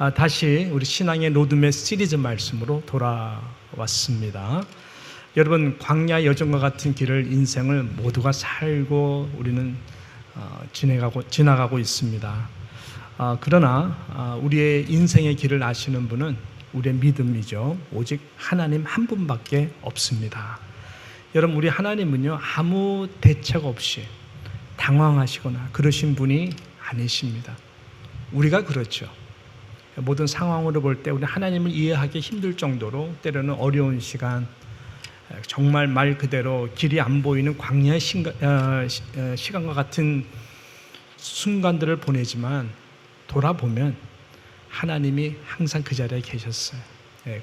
다시 우리 신앙의 로드맵 시리즈 말씀으로 돌아왔습니다. 여러분, 광야 여정과 같은 길을 인생을 모두가 살고 우리는 지나가고 있습니다. 그러나 우리의 인생의 길을 아시는 분은 우리의 믿음이죠. 오직 하나님 한 분밖에 없습니다. 여러분, 우리 하나님은요, 아무 대책 없이 당황하시거나 그러신 분이 아니십니다. 우리가 그렇죠. 모든 상황으로 볼 때 우리 하나님을 이해하기 힘들 정도로 때로는 어려운 시간, 정말 말 그대로 길이 안 보이는 광야의 시간과 같은 순간들을 보내지만 돌아보면 하나님이 항상 그 자리에 계셨어요.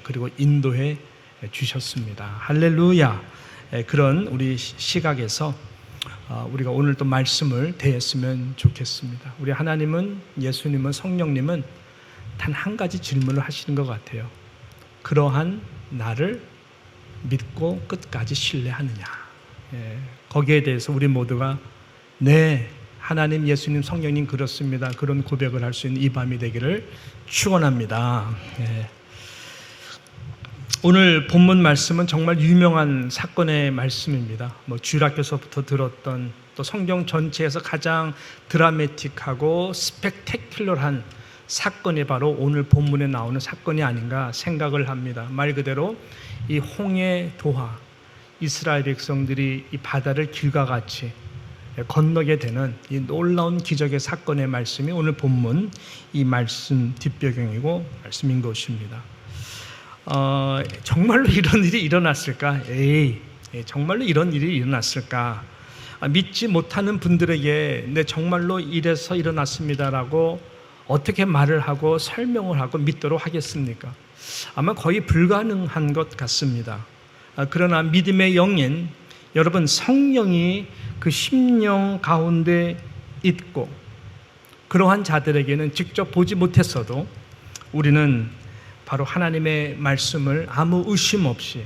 그리고 인도해 주셨습니다. 할렐루야. 그런 우리 시각에서 우리가 오늘 또 말씀을 대했으면 좋겠습니다. 우리 하나님은, 예수님은, 성령님은 단 한 가지 질문을 하시는 것 같아요. 그러한 나를 믿고 끝까지 신뢰하느냐. 거기에 대해서 우리 모두가 네, 하나님, 예수님, 성령님 그렇습니다. 그런 고백을 할 수 있는 이 밤이 되기를 축원합니다. 오늘 본문 말씀은 정말 유명한 사건의 말씀입니다. 주일학교에서부터 들었던, 또 성경 전체에서 가장 드라마틱하고 스펙테큘러한 사건이 바로 오늘 본문에 나오는 사건이 아닌가 생각을 합니다. 말 그대로 이 홍해 도하, 이스라엘 백성들이 이 바다를 길과 같이 건너게 되는 이 놀라운 기적의 사건의 말씀이 오늘 본문 이 말씀 뒷배경이고 말씀인 것입니다. 정말로 이런 일이 일어났을까? 정말로 이런 일이 일어났을까? 믿지 못하는 분들에게 네, 정말로 이래서 일어났습니다라고 어떻게 말을 하고 설명을 하고 믿도록 하겠습니까? 아마 거의 불가능한 것 같습니다. 그러나 믿음의 영인 여러분, 성령이 그 심령 가운데 있고 그러한 자들에게는 직접 보지 못했어도 우리는 바로 하나님의 말씀을 아무 의심 없이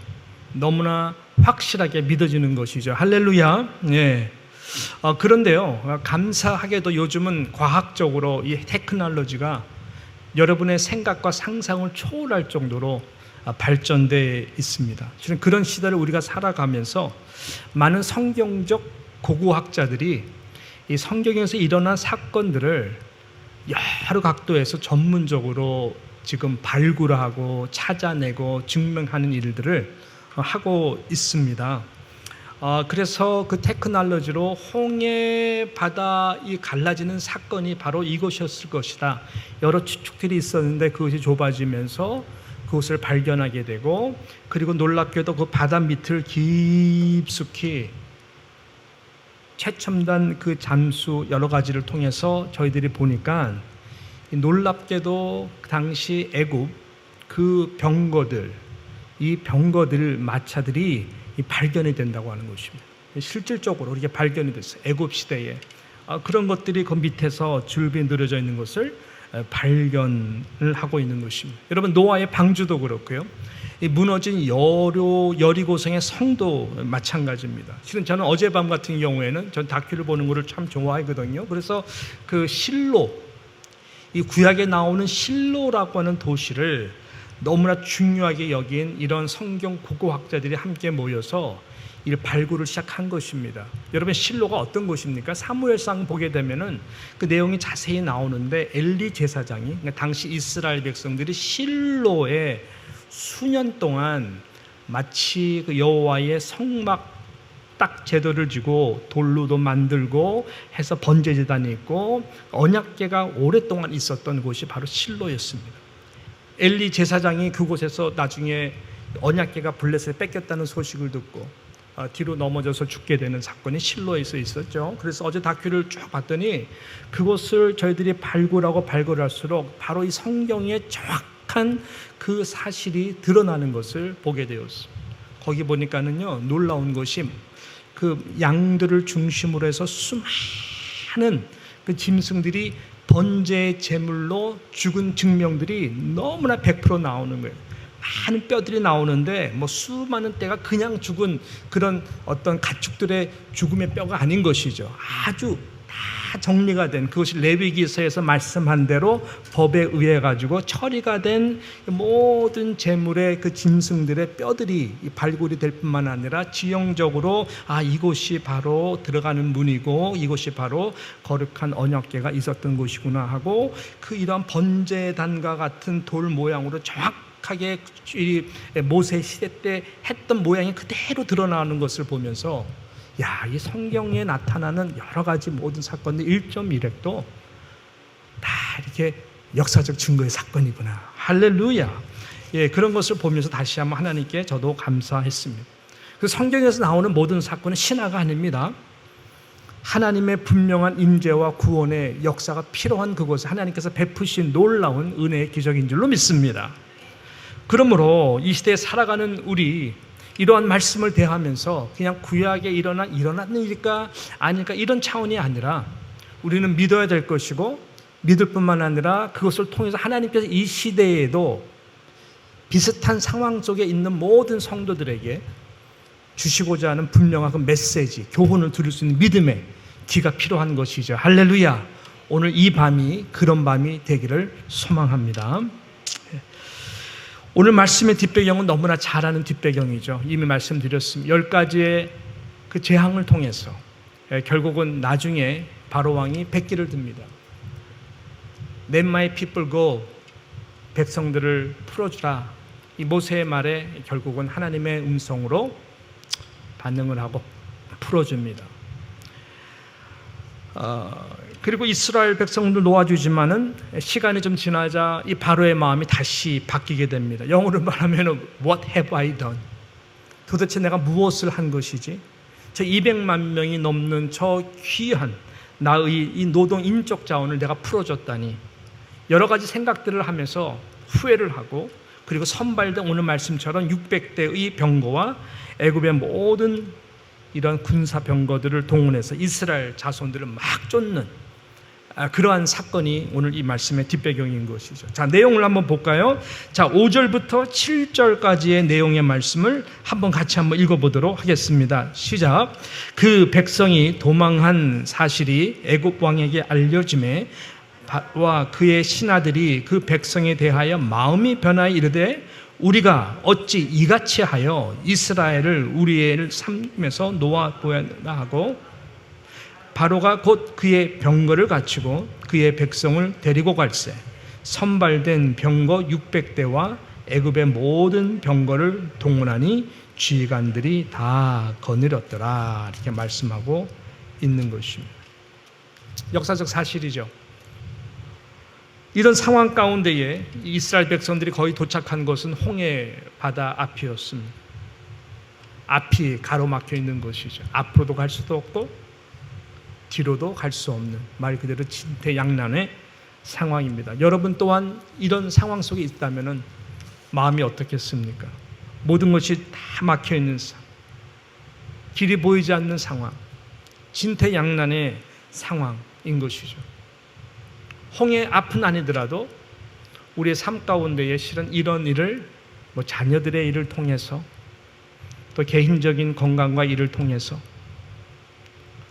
너무나 확실하게 믿어지는 것이죠. 할렐루야. 그런데요, 감사하게도 요즘은 과학적으로 이 테크놀로지가 여러분의 생각과 상상을 초월할 정도로 발전되어 있습니다. 실은 그런 시대를 우리가 살아가면서 많은 성경적 고고학자들이 이 성경에서 일어난 사건들을 여러 각도에서 전문적으로 지금 발굴하고 찾아내고 증명하는 일들을 하고 있습니다. 그래서 그 테크놀로지로 홍해 바다 이 갈라지는 사건이 바로 이것이었을 것이다. 여러 추측들이 있었는데 그것이 좁아지면서 그것을 발견하게 되고, 그리고 놀랍게도 그 바다 밑을 깊숙이 최첨단 그 잠수 여러 가지를 통해서 저희들이 보니까 놀랍게도 당시 애굽 그 병거들, 이 병거들 마차들이 발견이 된다고 하는 것입니다. 실질적으로 이렇게 발견이 됐어요. 애굽 시대에 그런 것들이 그 밑에서 줄비 늘어져 있는 것을 발견을 하고 있는 것입니다. 여러분, 노아의 방주도 그렇고요. 이 무너진 여리고성의 성도 마찬가지입니다. 실은 저는 어젯밤 같은 경우에는 전 다큐를 보는 것을 참 좋아하거든요. 그래서 그 실로, 이 구약에 나오는 실로라고 하는 도시를 너무나 중요하게 여긴 이런 성경 고고학자들이 함께 모여서 이 발굴을 시작한 것입니다. 여러분, 실로가 어떤 곳입니까? 사무엘상 보게 되면은 그 내용이 자세히 나오는데 엘리 제사장이, 그러니까 당시 이스라엘 백성들이 실로에 수년 동안 마치 그 여호와의 성막 딱 제도를 지고 돌로도 만들고 해서 번제제단이 있고 언약궤가 오랫동안 있었던 곳이 바로 실로였습니다. 엘리 제사장이 그곳에서 나중에 언약궤가 블레셋에 뺏겼다는 소식을 듣고 뒤로 넘어져서 죽게 되는 사건이 실로에서 있었죠. 그래서 어제 다큐를 쭉 봤더니 그곳을 저희들이 발굴하고 발굴할수록 바로 이 성경의 정확한 그 사실이 드러나는 것을 보게 되었습니다. 거기 보니까는요, 놀라운 것이 그 양들을 중심으로 해서 수많은 그 짐승들이 번제 제물로 죽은 증명들이 너무나 100% 나오는 거예요. 많은 뼈들이 나오는데 수많은 떼가 그냥 죽은 그런 어떤 가축들의 죽음의 뼈가 아닌 것이죠. 아주 다 정리가 된, 그것이 레위기서에서 말씀한 대로 법에 의해 가지고 처리가 된 모든 제물의 그 짐승들의 뼈들이 발굴이 될 뿐만 아니라 지형적으로 이곳이 바로 들어가는 문이고 이곳이 바로 거룩한 언약궤가 있었던 곳이구나 하고, 그 이러한 번제단과 같은 돌 모양으로 정확하게 이 모세 시대 때 했던 모양이 그대로 드러나는 것을 보면서, 이 성경에 나타나는 여러 가지 모든 사건들 1.1획도 다 이렇게 역사적 증거의 사건이구나. 할렐루야. 그런 것을 보면서 다시 한번 하나님께 저도 감사했습니다. 그 성경에서 나오는 모든 사건은 신화가 아닙니다. 하나님의 분명한 임재와 구원의 역사가 필요한 그곳에 하나님께서 베푸신 놀라운 은혜의 기적인 줄로 믿습니다. 그러므로 이 시대에 살아가는 우리, 이러한 말씀을 대하면서 그냥 구약에 일어났는 일일까 아닐까 이런 차원이 아니라 우리는 믿어야 될 것이고, 믿을 뿐만 아니라 그것을 통해서 하나님께서 이 시대에도 비슷한 상황 속에 있는 모든 성도들에게 주시고자 하는 분명한 그 메시지, 교훈을 들을 수 있는 믿음의 귀가 필요한 것이죠. 할렐루야. 오늘 이 밤이 그런 밤이 되기를 소망합니다. 오늘 말씀의 뒷배경은 너무나 잘 아는 뒷배경이죠. 이미 말씀드렸습니다. 10가지의 그 재앙을 통해서 결국은 나중에 바로왕이 백기를 듭니다. Let my people go, 백성들을 풀어주라. 이 모세의 말에 결국은 하나님의 음성으로 반응을 하고 풀어줍니다. 그리고 이스라엘 백성들 놓아주지만은 시간이 좀 지나자 이 바로의 마음이 다시 바뀌게 됩니다. 영어로 말하면 What have I done? 도대체 내가 무엇을 한 것이지? 저 200만 명이 넘는 저 귀한 나의 이 노동 인적 자원을 내가 풀어줬다니, 여러 가지 생각들을 하면서 후회를 하고, 그리고 선발된 오늘 말씀처럼 600대의 병거와 애굽의 모든 이런 군사 병거들을 동원해서 이스라엘 자손들을 막 쫓는 그러한 사건이 오늘 이 말씀의 뒷배경인 것이죠. 자, 내용을 한번 볼까요? 자, 5절부터 7절까지의 내용의 말씀을 같이 한번 읽어보도록 하겠습니다. 시작. 그 백성이 도망한 사실이 애굽 왕에게 알려짐에 와 그의 신하들이 그 백성에 대하여 마음이 변하여 이르되, 우리가 어찌 이같이 하여 이스라엘을 우리의 삶에서 놓아보야 하고, 바로가 곧 그의 병거를 갖추고 그의 백성을 데리고 갈새 선발된 병거 600대와 애굽의 모든 병거를 동원하니 지휘관들이 다 거느렸더라. 이렇게 말씀하고 있는 것입니다. 역사적 사실이죠. 이런 상황 가운데에 이스라엘 백성들이 거의 도착한 것은 홍해 바다 앞이었습니다. 앞이 가로막혀 있는 것이죠. 앞으로도 갈 수도 없고 뒤로도 갈 수 없는, 말 그대로 진퇴양난의 상황입니다. 여러분 또한 이런 상황 속에 있다면 마음이 어떻겠습니까? 모든 것이 다 막혀 있는 상황, 길이 보이지 않는 상황, 진퇴양난의 상황인 것이죠. 홍해 앞은 아니더라도 우리의 삶 가운데에 실은 이런 일을 자녀들의 일을 통해서, 또 개인적인 건강과 일을 통해서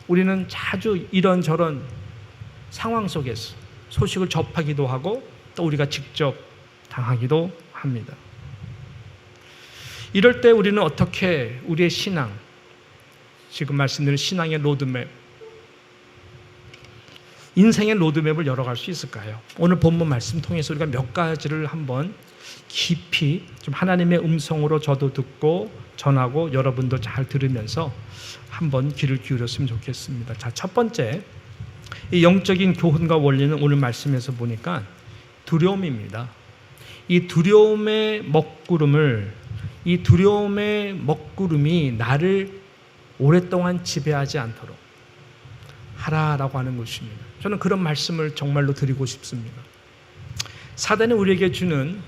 우리는 자주 이런저런 상황 속에서 소식을 접하기도 하고, 또 우리가 직접 당하기도 합니다. 이럴 때 우리는 어떻게 우리의 신앙, 지금 말씀드린 신앙의 로드맵, 인생의 로드맵을 열어갈 수 있을까요? 오늘 본문 말씀 통해서 우리가 몇 가지를 한번 깊이 좀 하나님의 음성으로 저도 듣고 전하고 여러분도 잘 들으면서 한번 귀를 기울였으면 좋겠습니다. 자, 첫 번째, 이 영적인 교훈과 원리는 오늘 말씀에서 보니까 두려움입니다. 이 두려움의 먹구름이 나를 오랫동안 지배하지 않도록 하라라고 하는 것입니다. 저는 그런 말씀을 정말로 드리고 싶습니다. 사단이 우리에게 주는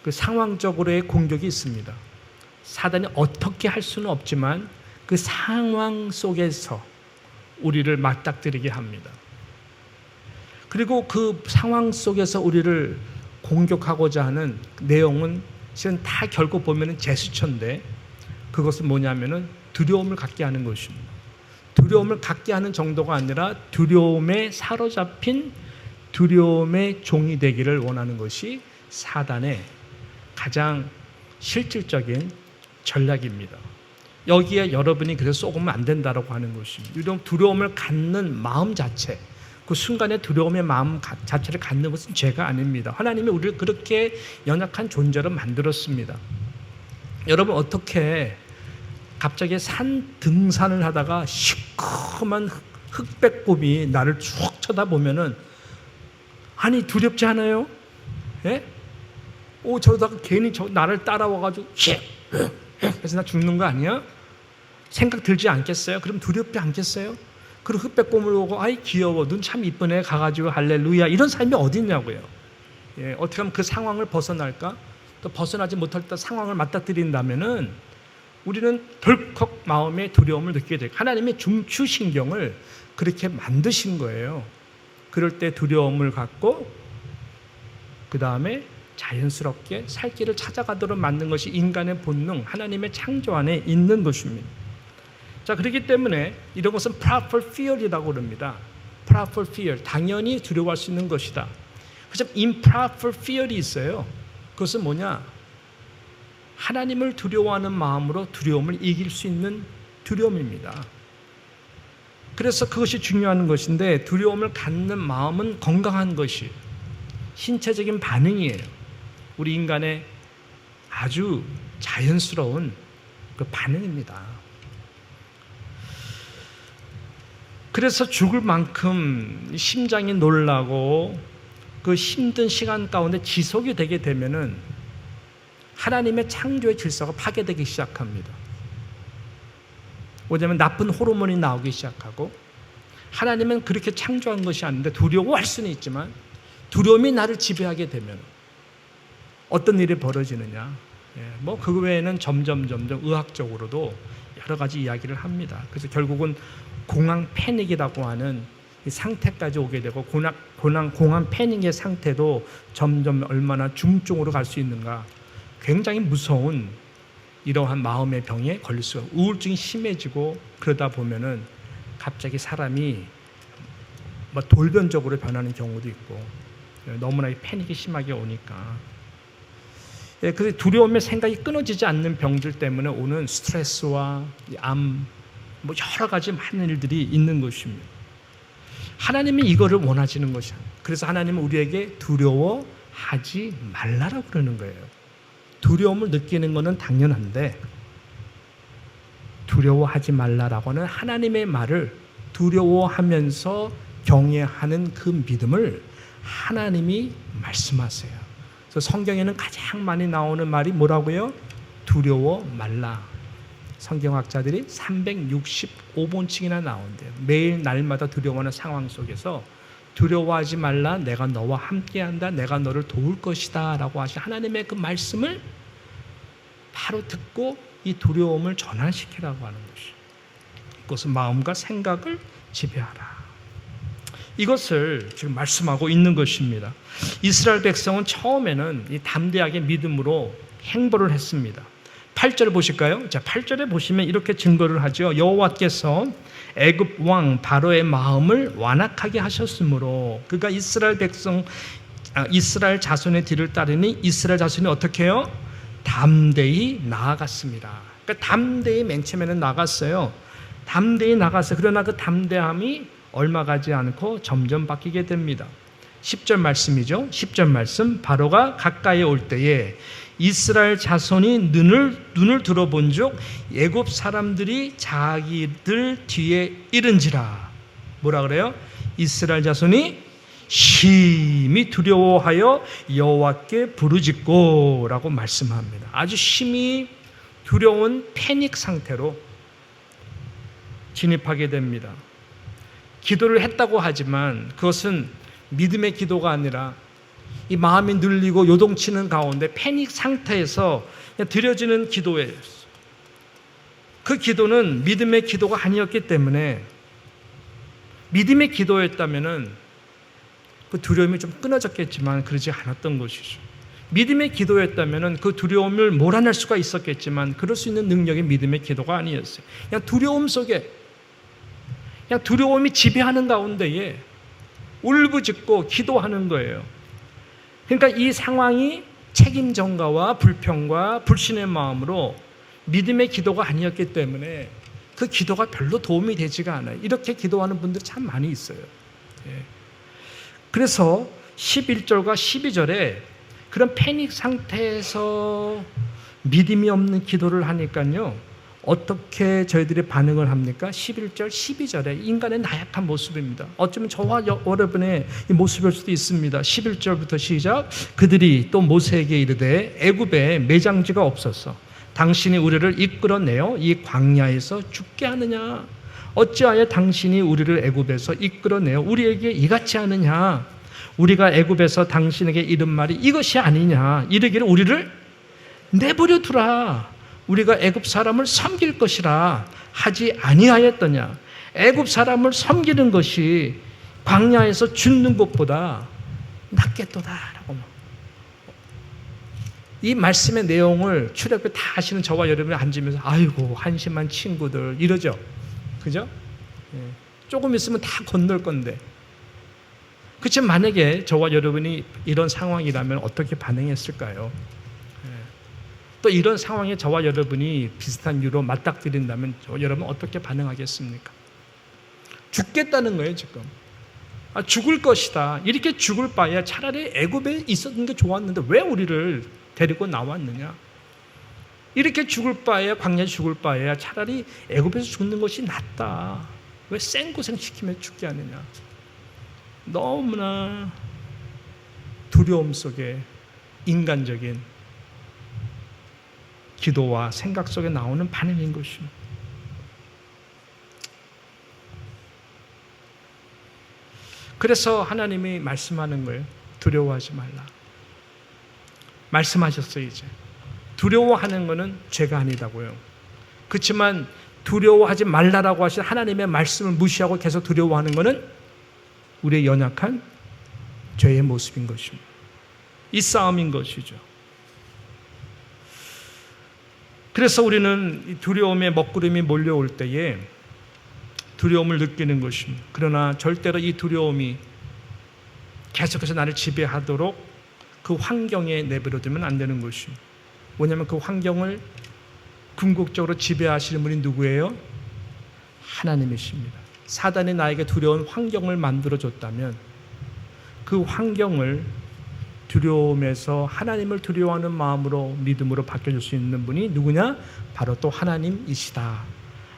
그 상황적으로의 공격이 있습니다. 사단이 어떻게 할 수는 없지만 그 상황 속에서 우리를 맞닥뜨리게 합니다. 그리고 그 상황 속에서 우리를 공격하고자 하는 내용은 실은 다 결국 보면은 제스처인데, 그것은 뭐냐면은 두려움을 갖게 하는 것입니다. 두려움을 갖게 하는 정도가 아니라 두려움에 사로잡힌 두려움의 종이 되기를 원하는 것이 사단의 가장 실질적인 전략입니다. 여기에 여러분이 그래서 속으면 안 된다라고 하는 것입니다. 이런 두려움을 갖는 마음 자체, 그 순간에 두려움의 마음 자체를 갖는 것은 죄가 아닙니다. 하나님이 우리를 그렇게 연약한 존재로 만들었습니다. 여러분, 어떻게 갑자기 산 등산을 하다가 시커먼 흑백곰이 나를 쭉 쳐다보면은 아니 두렵지 않아요? 예? 저러다가 괜히 나를 따라와가지고 그래서 나 죽는 거 아니야? 생각 들지 않겠어요? 그럼 두렵지 않겠어요? 그리고 흑백곰을 보고 아이 귀여워, 눈 참 이쁘네, 가가지고 할렐루야, 이런 삶이 어디 있냐고요. 예, 어떻게 하면 그 상황을 벗어날까? 또 벗어나지 못할 때 상황을 맞닥뜨린다면은 우리는 덜컥 마음의 두려움을 느끼게 돼요. 하나님의 중추신경을 그렇게 만드신 거예요. 그럴 때 두려움을 갖고 그 다음에 자연스럽게 살 길을 찾아가도록 만든 것이 인간의 본능, 하나님의 창조 안에 있는 것입니다. 자, 그렇기 때문에 이런 것은 proper fear이라고 그럽니다. proper fear, 당연히 두려워할 수 있는 것이다. 그래서 improper fear이 있어요. 그것은 뭐냐? 하나님을 두려워하는 마음으로 두려움을 이길 수 있는 두려움입니다. 그래서 그것이 중요한 것인데, 두려움을 갖는 마음은 건강한 것이 신체적인 반응이에요. 우리 인간의 아주 자연스러운 그 반응입니다. 그래서 죽을 만큼 심장이 놀라고 그 힘든 시간 가운데 지속이 되게 되면은 하나님의 창조의 질서가 파괴되기 시작합니다. 왜냐하면 나쁜 호르몬이 나오기 시작하고, 하나님은 그렇게 창조한 것이 아닌데 두려워할 수는 있지만 두려움이 나를 지배하게 되면 어떤 일이 벌어지느냐, 그 외에는 점점 의학적으로도 여러 가지 이야기를 합니다. 그래서 결국은 공황 패닉이라고 하는 이 상태까지 오게 되고, 공황 패닉의 상태도 점점 얼마나 중증으로 갈 수 있는가, 굉장히 무서운 이러한 마음의 병에 걸릴 수가, 우울증이 심해지고 그러다 보면은 갑자기 사람이 돌변적으로 변하는 경우도 있고, 너무나 패닉이 심하게 오니까. 그래서 두려움의 생각이 끊어지지 않는 병들 때문에 오는 스트레스와 암, 여러 가지 많은 일들이 있는 것입니다. 하나님이 이거를 원하시는 것이야. 그래서 하나님은 우리에게 두려워하지 말라라고 그러는 거예요. 두려움을 느끼는 것은 당연한데 두려워하지 말라라고 하는 하나님의 말을 두려워하면서 경외하는 그 믿음을 하나님이 말씀하세요. 그래서 성경에는 가장 많이 나오는 말이 뭐라고요? 두려워 말라. 성경학자들이 365번씩이나 나온대요. 매일 날마다 두려워하는 상황 속에서 두려워하지 말라, 내가 너와 함께한다, 내가 너를 도울 것이다 라고 하신 하나님의 그 말씀을 바로 듣고 이 두려움을 전환시키라고 하는 것이죠. 그것은 마음과 생각을 지배하라. 이것을 지금 말씀하고 있는 것입니다. 이스라엘 백성은 처음에는 이 담대하게 믿음으로 행보를 했습니다. 8절 보실까요? 자, 8절에 보시면 이렇게 증거를 하죠. 여호와께서 애굽 왕 바로의 마음을 완악하게 하셨으므로, 그가 이스라엘 자손의 뒤를 따르니 이스라엘 자손이 어떻게 해요? 담대히 나아갔습니다. 그러니까 담대히 맨 처음에는 나갔어요. 담대히 나갔어요. 그러나 그 담대함이 얼마 가지 않고 점점 바뀌게 됩니다. 10절 말씀이죠. 10절 말씀, 바로가 가까이 올 때에 이스라엘 자손이 눈을 들어본 즉 애굽 사람들이 자기들 뒤에 이른지라. 뭐라 그래요? 이스라엘 자손이 심히 두려워하여 여호와께 부르짖고 라고 말씀합니다. 아주 심히 두려운 패닉 상태로 진입하게 됩니다. 기도를 했다고 하지만 그것은 믿음의 기도가 아니라 이 마음이 눌리고 요동치는 가운데 패닉 상태에서 드려지는 기도예요. 그 기도는 믿음의 기도가 아니었기 때문에, 믿음의 기도였다면은 그 두려움이 좀 끊어졌겠지만 그러지 않았던 것이죠. 믿음의 기도였다면은 그 두려움을 몰아낼 수가 있었겠지만 그럴 수 있는 능력이 믿음의 기도가 아니었어요. 그냥 두려움 속에 그냥 두려움이 지배하는 가운데에 울부짖고 기도하는 거예요. 그러니까 이 상황이 책임 전가와 불평과 불신의 마음으로 믿음의 기도가 아니었기 때문에 그 기도가 별로 도움이 되지가 않아요. 이렇게 기도하는 분들이 참 많이 있어요. 그래서 11절과 12절에 그런 패닉 상태에서 믿음이 없는 기도를 하니까요, 어떻게 저희들이 반응을 합니까? 11절, 12절에 인간의 나약한 모습입니다. 어쩌면 저와 여러분의 이 모습일 수도 있습니다. 11절부터 시작. 그들이 또 모세에게 이르되 애굽에 매장지가 없어서 당신이 우리를 이끌어내어 이 광야에서 죽게 하느냐? 어찌하여 당신이 우리를 애굽에서 이끌어내어 우리에게 이같이 하느냐? 우리가 애굽에서 당신에게 이른 말이 이것이 아니냐? 이르기를 우리를 내버려 두라. 우리가 애굽 사람을 섬길 것이라 하지 아니하였더냐? 애굽 사람을 섬기는 것이 광야에서 죽는 것보다 낫겠도다라고. 이 말씀의 내용을 출애굽 다 하시는 저와 여러분이 앉으면서 아이고 한심한 친구들 이러죠. 그죠? 조금 있으면 다 건널 건데. 그렇지만 만약에 저와 여러분이 이런 상황이라면 어떻게 반응했을까요? 또 이런 상황에 저와 여러분이 비슷한 이유로 맞닥뜨린다면 여러분 어떻게 반응하겠습니까? 죽겠다는 거예요 지금. 죽을 것이다. 이렇게 죽을 바에 차라리 애굽에 있었는 게 좋았는데 왜 우리를 데리고 나왔느냐? 이렇게 죽을 바에 광야에 죽을 바에 차라리 애굽에서 죽는 것이 낫다. 왜 생고생 시키며 죽게 하느냐? 너무나 두려움 속에 인간적인 기도와 생각 속에 나오는 반응인 것입니다. 그래서 하나님이 말씀하는 거예요. 두려워하지 말라. 말씀하셨어요. 이제 두려워하는 것은 죄가 아니다고요. 그렇지만 두려워하지 말라라고 하신 하나님의 말씀을 무시하고 계속 두려워하는 것은 우리의 연약한 죄의 모습인 것입니다. 이 싸움인 것이죠. 그래서 우리는 이 두려움의 먹구름이 몰려올 때에 두려움을 느끼는 것입니다. 그러나 절대로 이 두려움이 계속해서 나를 지배하도록 그 환경에 내버려두면 안 되는 것입니다. 왜냐하면 그 환경을 궁극적으로 지배하시는 분이 누구예요? 하나님이십니다. 사단이 나에게 두려운 환경을 만들어줬다면 그 환경을 두려움에서 하나님을 두려워하는 마음으로 믿음으로 바뀌어줄 수 있는 분이 누구냐? 바로 또 하나님이시다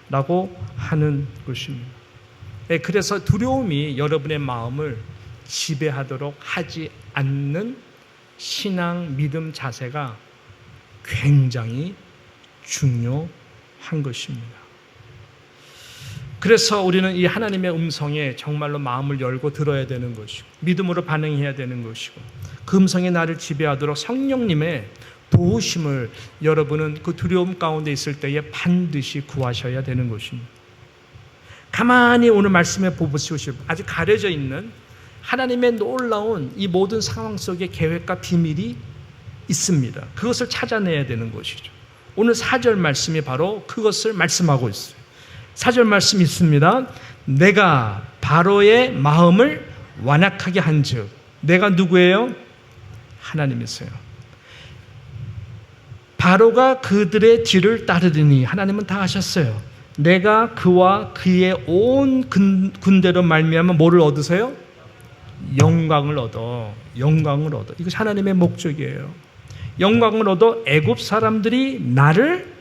라고 하는 것입니다. 그래서 두려움이 여러분의 마음을 지배하도록 하지 않는 신앙 믿음 자세가 굉장히 중요한 것입니다. 그래서 우리는 이 하나님의 음성에 정말로 마음을 열고 들어야 되는 것이고 믿음으로 반응해야 되는 것이고 그 음성이 나를 지배하도록 성령님의 도우심을 여러분은 그 두려움 가운데 있을 때에 반드시 구하셔야 되는 것입니다. 가만히 오늘 말씀에 보시오. 아주 가려져 있는 하나님의 놀라운 이 모든 상황 속에 계획과 비밀이 있습니다. 그것을 찾아내야 되는 것이죠. 오늘 4절 말씀이 바로 그것을 말씀하고 있어요. 4절 말씀이 있습니다. 내가 바로의 마음을 완악하게 한즉. 내가 누구예요? 하나님이세요. 바로가 그들의 뒤를 따르더니 하나님은 다 하셨어요. 내가 그와 그의 온 군대로 말미암아 뭐를 얻으세요? 영광을 얻어. 이것이 하나님의 목적이에요. 영광을 얻어 애굽 사람들이 나를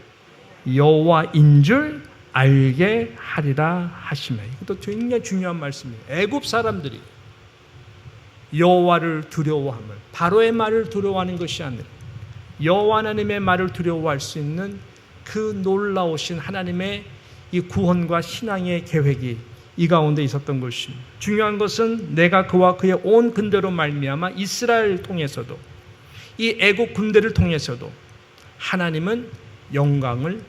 여호와인 줄 알게 하리라 하시며. 이것도 굉장히 중요한 말씀이에요. 애굽 사람들이 여호와를 두려워함을, 바로의 말을 두려워하는 것이 아니라 여호와 하나님의 말을 두려워할 수 있는 그 놀라우신 하나님의 이 구원과 신앙의 계획이 이 가운데 있었던 것입니다. 중요한 것은 내가 그와 그의 온 군대로 말미암아 이스라엘을 통해서도 이 애국 군대를 통해서도 하나님은 영광을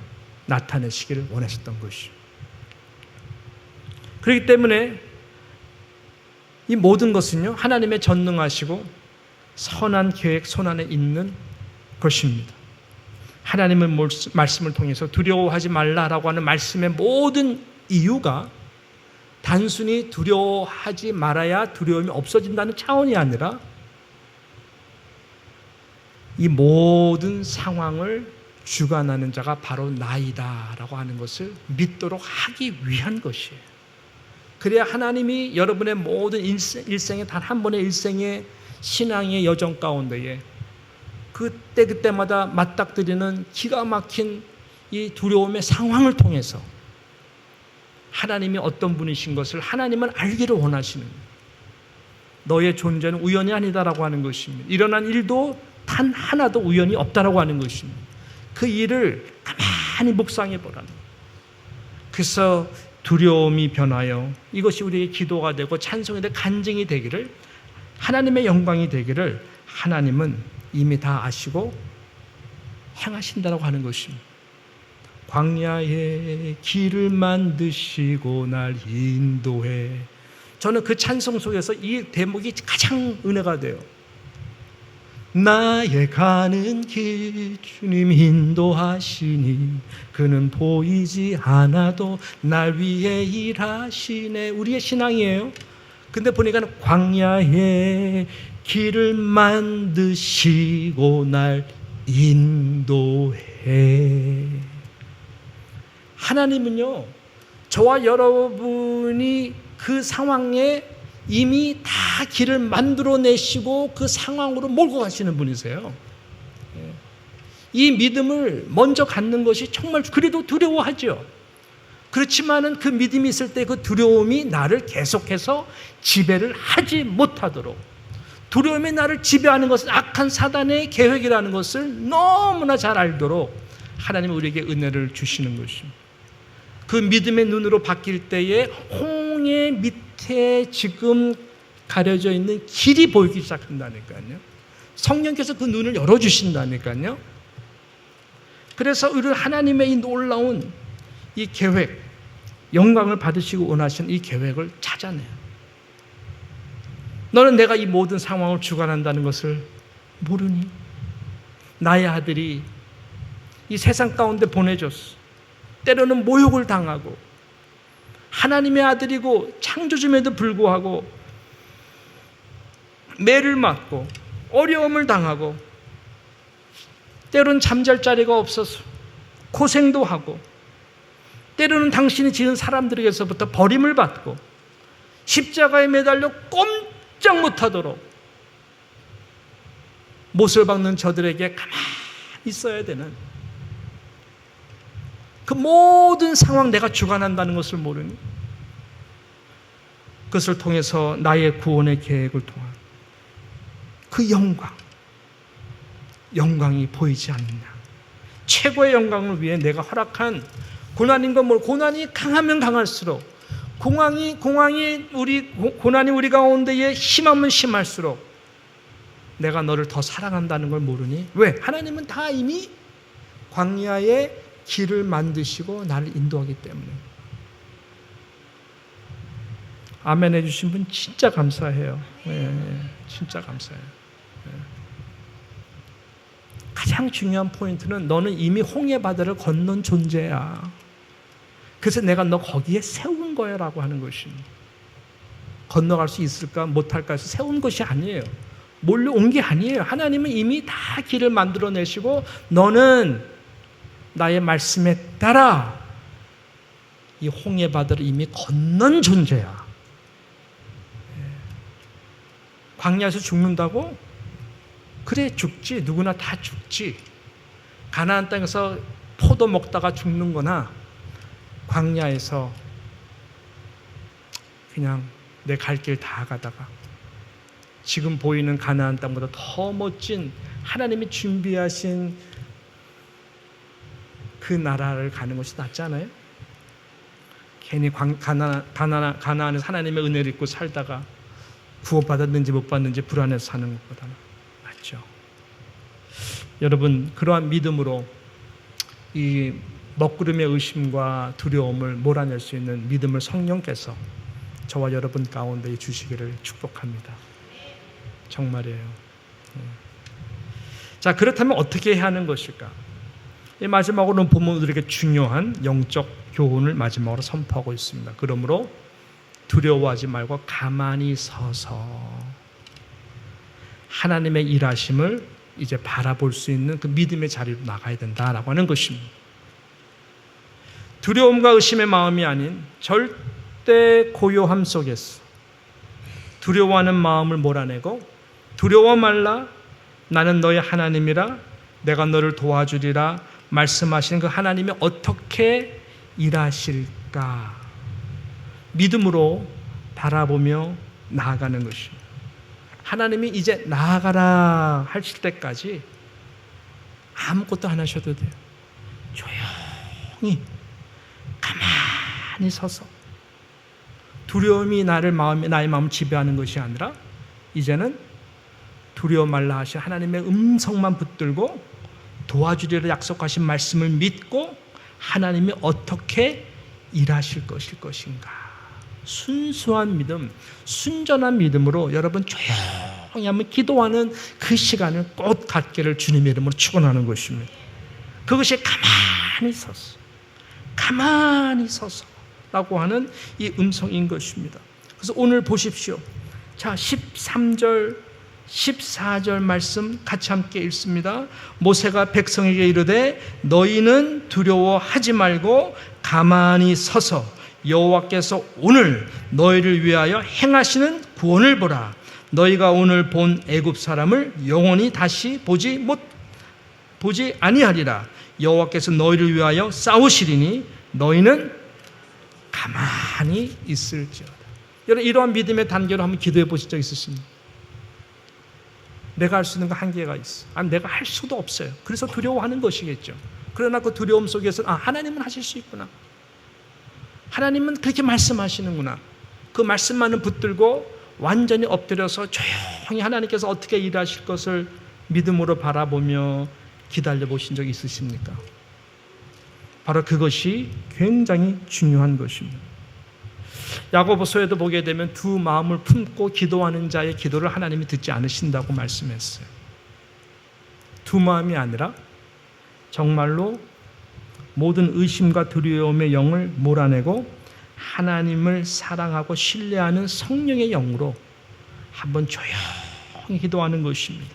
나타내시기를 원하셨던 것이죠. 그렇기 때문에 이 모든 것은요 하나님의 전능하시고 선한 계획 손안에 있는 것입니다. 하나님의 말씀을 통해서 두려워하지 말라라고 하는 말씀의 모든 이유가 단순히 두려워하지 말아야 두려움이 없어진다는 차원이 아니라 이 모든 상황을 주관하는 자가 바로 나이다라고 하는 것을 믿도록 하기 위한 것이에요. 그래야 하나님이 여러분의 모든 일생의 단 한 번의 일생의 신앙의 여정 가운데에 그때마다 맞닥뜨리는 기가 막힌 이 두려움의 상황을 통해서 하나님이 어떤 분이신 것을 하나님은 알기를 원하시는 거예요. 너의 존재는 우연이 아니다라고 하는 것입니다. 일어난 일도 단 하나도 우연이 없다라고 하는 것입니다. 그 일을 가만히 묵상해 보라는 거예요. 그래서 두려움이 변하여 이것이 우리의 기도가 되고 찬송이 되고 간증이 되기를, 하나님의 영광이 되기를 하나님은 이미 다 아시고 행하신다라고 하는 것입니다. 광야에 길을 만드시고 날 인도해. 저는 그 찬송 속에서 이 대목이 가장 은혜가 돼요. 나의 가는 길 주님 인도하시니 그는 보이지 않아도 날 위해 일하시네. 우리의 신앙이에요. 근데 보니까 광야에 길을 만드시고 날 인도해. 하나님은요, 저와 여러분이 그 상황에 이미 다 길을 만들어내시고 그 상황으로 몰고 가시는 분이세요. 이 믿음을 먼저 갖는 것이 정말 그래도 두려워하죠. 그렇지만은 그 믿음이 있을 때 그 두려움이 나를 계속해서 지배를 하지 못하도록, 두려움이 나를 지배하는 것은 악한 사단의 계획이라는 것을 너무나 잘 알도록 하나님은 우리에게 은혜를 주시는 것입니다. 그 믿음의 눈으로 바뀔 때에 홍해 밑에 지금 가려져 있는 길이 보이기 시작한다니까요. 성령께서 그 눈을 열어주신다니까요. 그래서 우리 하나님의 이 놀라운 이 계획, 영광을 받으시고 원하시는 이 계획을 찾아내요. 너는 내가 이 모든 상황을 주관한다는 것을 모르니? 나의 아들이 이 세상 가운데 보내줬어. 때로는 모욕을 당하고 하나님의 아들이고 창조주임에도 불구하고 매를 맞고 어려움을 당하고 때로는 잠잘 자리가 없어서 고생도 하고 때로는 당신이 지은 사람들에게서부터 버림을 받고 십자가에 매달려 꼼짝 못하도록 못을 박는 저들에게 가만히 있어야 되는 그 모든 상황 내가 주관한다는 것을 모르니 그것을 통해서 나의 구원의 계획을 통한 그 영광이 보이지 않느냐. 최고의 영광을 위해 내가 허락한 고난인 건 뭘, 고난이 강하면 강할수록 고난이 우리 가운데에 심하면 심할수록 내가 너를 더 사랑한다는 걸 모르니? 왜? 하나님은 다 이미 광야에 길을 만드시고 나를 인도하기 때문에. 아멘 해주신 분 진짜 감사해요. 진짜 감사해요. 가장 중요한 포인트는 너는 이미 홍해 바다를 건넌 존재야. 그래서 내가 너 거기에 세운 거야 라고 하는 것입니다. 건너갈 수 있을까 못할까 해서 세운 것이 아니에요. 몰려온 게 아니에요. 하나님은 이미 다 길을 만들어내시고 너는 나의 말씀에 따라 이 홍해 바다를 이미 건넌 존재야. 광야에서 죽는다고? 그래, 죽지. 누구나 다 죽지. 가나안 땅에서 포도 먹다가 죽는 거나 광야에서 그냥 내 갈 길 다 가다가 지금 보이는 가나안 땅보다 더 멋진 하나님이 준비하신 그 나라를 가는 것이 낫지 않아요? 괜히 가나안에서 하나님의 은혜를 입고 살다가 구원받았는지 못 받는지 불안해서 사는 것보다는 낫죠. 여러분, 그러한 믿음으로 이 먹구름의 의심과 두려움을 몰아낼 수 있는 믿음을 성령께서 저와 여러분 가운데 주시기를 축복합니다. 정말이에요. 자, 그렇다면 어떻게 해야 하는 것일까? 이 마지막으로는 보면 우리에게 중요한 영적 교훈을 마지막으로 선포하고 있습니다. 그러므로 두려워하지 말고 가만히 서서 하나님의 일하심을 이제 바라볼 수 있는 그 믿음의 자리로 나가야 된다라고 하는 것입니다. 두려움과 의심의 마음이 아닌 절대 고요함 속에서 두려워하는 마음을 몰아내고 두려워 말라 나는 너의 하나님이라 내가 너를 도와주리라 말씀하시는 그 하나님이 어떻게 일하실까 믿음으로 바라보며 나아가는 것입니다. 하나님이 이제 나아가라 하실 때까지 아무것도 안 하셔도 돼요. 조용히 가만히 서서 두려움이 나의 마음을 지배하는 것이 아니라 이제는 두려워 말라 하신 하나님의 음성만 붙들고 도와주리라 약속하신 말씀을 믿고 하나님이 어떻게 일하실 것인가. 순수한 믿음, 순전한 믿음으로 여러분 조용히 한번 기도하는 그 시간을 꼭 갖기를 주님의 이름으로 축원하는 것입니다. 그것이 가만히 서서라고 하는 이 음성인 것입니다. 그래서 오늘 보십시오. 자, 13절 14절 말씀 같이 함께 읽습니다. 모세가 백성에게 이르되 너희는 두려워하지 말고 가만히 서서 여호와께서 오늘 너희를 위하여 행하시는 구원을 보라. 너희가 오늘 본 애굽 사람을 영원히 다시 보지 아니하리라. 여호와께서 너희를 위하여 싸우시리니 너희는 가만히 있을지어다. 여러분 이러한 믿음의 단계로 한번 기도해 보신 적 있으십니까? 내가 할 수 있는 거 한계가 있어. 내가 할 수도 없어요. 그래서 두려워하는 것이겠죠. 그러나 그 두려움 속에서 하나님은 하실 수 있구나. 하나님은 그렇게 말씀하시는구나. 그 말씀만을 붙들고 완전히 엎드려서 조용히 하나님께서 어떻게 일하실 것을 믿음으로 바라보며 기다려 보신 적 있으십니까? 바로 그것이 굉장히 중요한 것입니다. 야고보서에도 보게 되면 두 마음을 품고 기도하는 자의 기도를 하나님이 듣지 않으신다고 말씀했어요. 두 마음이 아니라 정말로 모든 의심과 두려움의 영을 몰아내고 하나님을 사랑하고 신뢰하는 성령의 영으로 한번 조용히 기도하는 것입니다.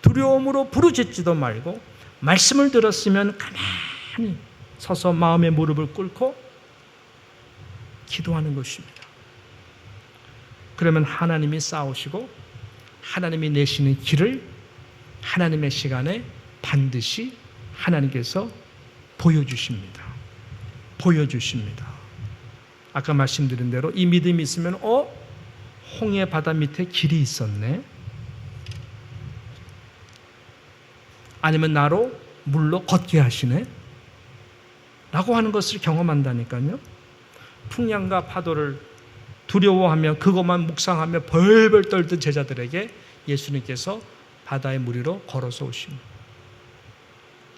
두려움으로 부르짖지도 말고 말씀을 들었으면 가만히 서서 마음의 무릎을 꿇고 기도하는 것입니다. 그러면 하나님이 싸우시고 하나님이 내시는 길을 하나님의 시간에 반드시 하나님께서 보여주십니다. 아까 말씀드린 대로 이 믿음이 있으면 홍해 바다 밑에 길이 있었네. 아니면 나로 물로 걷게 하시네. 라고 하는 것을 경험한다니까요. 풍랑과 파도를 두려워하며 그것만 묵상하며 벌벌 떨던 제자들에게 예수님께서 바다의 물 위로 걸어서 오십니다.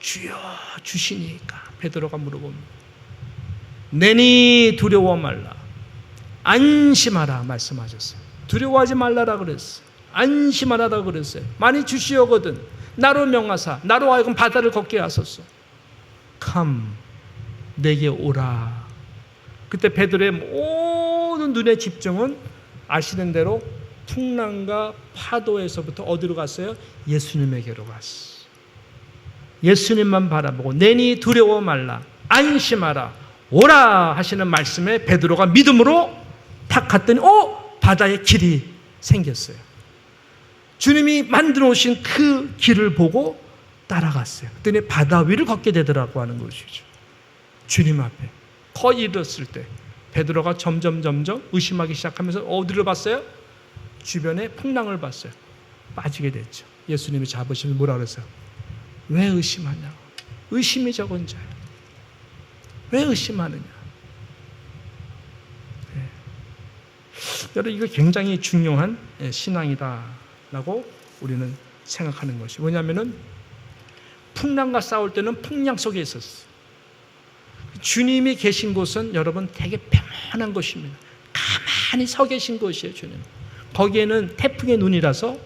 주여 주시니까 베드로가 물어봅니다. 내니 두려워 말라 안심하라 말씀하셨어요. 두려워하지 말라라 그랬어요. 안심하라라 그랬어요. 만일 주시오거든 나로 명하사 나로 하여금 바다를 걷게 하소서. Come 내게 오라. 그때 베드로의 모든 눈의 집중은 아시는 대로 풍랑과 파도에서부터 어디로 갔어요? 예수님에게로 갔어요. 예수님만 바라보고 내니 두려워 말라 안심하라 오라 하시는 말씀에 베드로가 믿음으로 탁 갔더니 바다에 길이 생겼어요. 주님이 만들어 오신 그 길을 보고 따라갔어요. 그랬더니 바다 위를 걷게 되더라고 하는 것이죠. 주님 앞에 거의 이르렀을 때 베드로가 점점 의심하기 시작하면서 어디를 봤어요? 주변에 풍랑을 봤어요. 빠지게 됐죠. 예수님이 잡으시면 뭐라 그랬어요? 왜 의심하냐? 의심이 적은 자야. 왜 의심하느냐? 네. 여러분 이거 굉장히 중요한 신앙이다라고 우리는 생각하는 것이. 왜냐하면은 풍랑과 싸울 때는 풍랑 속에 있었어. 주님이 계신 곳은 여러분 되게 평안한 곳입니다. 가만히 서 계신 곳이에요, 주님. 거기에는 태풍의 눈이라서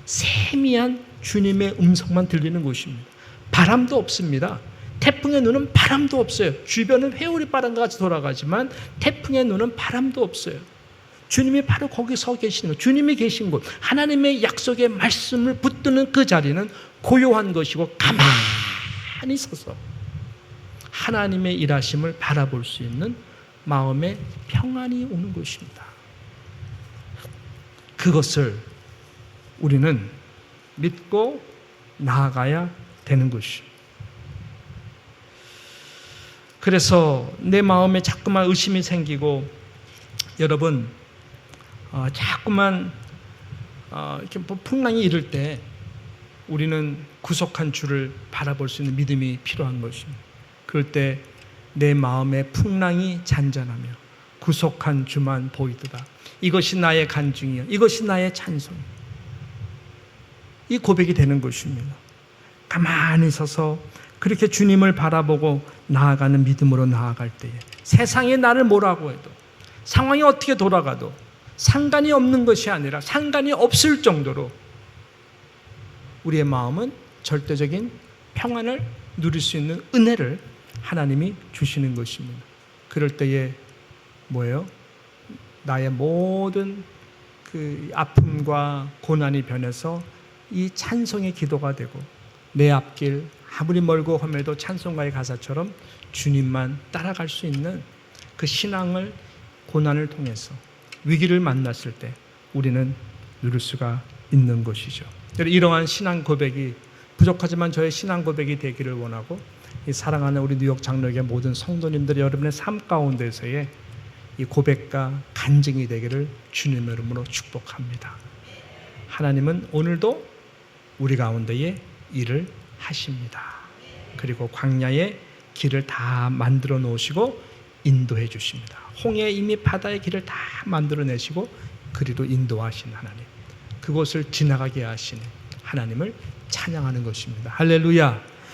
세미한 주님의 음성만 들리는 곳입니다. 바람도 없습니다. 태풍의 눈은 바람도 없어요. 주변은 회오리 바람과 같이 돌아가지만 태풍의 눈은 바람도 없어요. 주님이 바로 거기 서 계시는 것, 주님이 계신 곳, 하나님의 약속의 말씀을 붙드는 그 자리는 고요한 것이고 가만히 서서 하나님의 일하심을 바라볼 수 있는 마음의 평안이 오는 것입니다. 그것을 우리는 믿고 나아가야 되는 것입니다. 그래서 내 마음에 자꾸만 의심이 생기고 여러분 자꾸만 이렇게 풍랑이 이를 때 우리는 구속한 주를 바라볼 수 있는 믿음이 필요한 것입니다. 그럴 때 내 마음의 풍랑이 잔잔하며 구속한 주만 보이도다. 이것이 나의 간증이요, 이것이 나의 찬송. 이 고백이 되는 것입니다. 가만히 서서 그렇게 주님을 바라보고 나아가는 믿음으로 나아갈 때에 세상이 나를 뭐라고 해도 상황이 어떻게 돌아가도 상관이 없는 것이 아니라 상관이 없을 정도로 우리의 마음은 절대적인 평안을 누릴 수 있는 은혜를 하나님이 주시는 것입니다. 그럴 때에 뭐예요? 나의 모든 그 아픔과 고난이 변해서 이 찬송의 기도가 되고 내 앞길 아무리 멀고 험해도 찬송가의 가사처럼 주님만 따라갈 수 있는 그 신앙을 고난을 통해서 위기를 만났을 때 우리는 누릴 수가 있는 것이죠. 이러한 신앙 고백이 부족하지만 저의 신앙 고백이 되기를 원하고 이 사랑하는 우리 뉴욕 장로교회 모든 성도님들이 여러분의 삶 가운데서의 이 고백과 간증이 되기를 주님의 이름으로 축복합니다. 하나님은 오늘도 우리 가운데에 일을 하십니다. 그리고 광야의 길을 다 만들어 놓으시고 인도해 주십니다. 홍해 이미 바다의 길을 다 만들어 내시고 그리로 인도하신 하나님, 그곳을 지나가게 하시는 하나님을 찬양하는 것입니다. 할렐루야.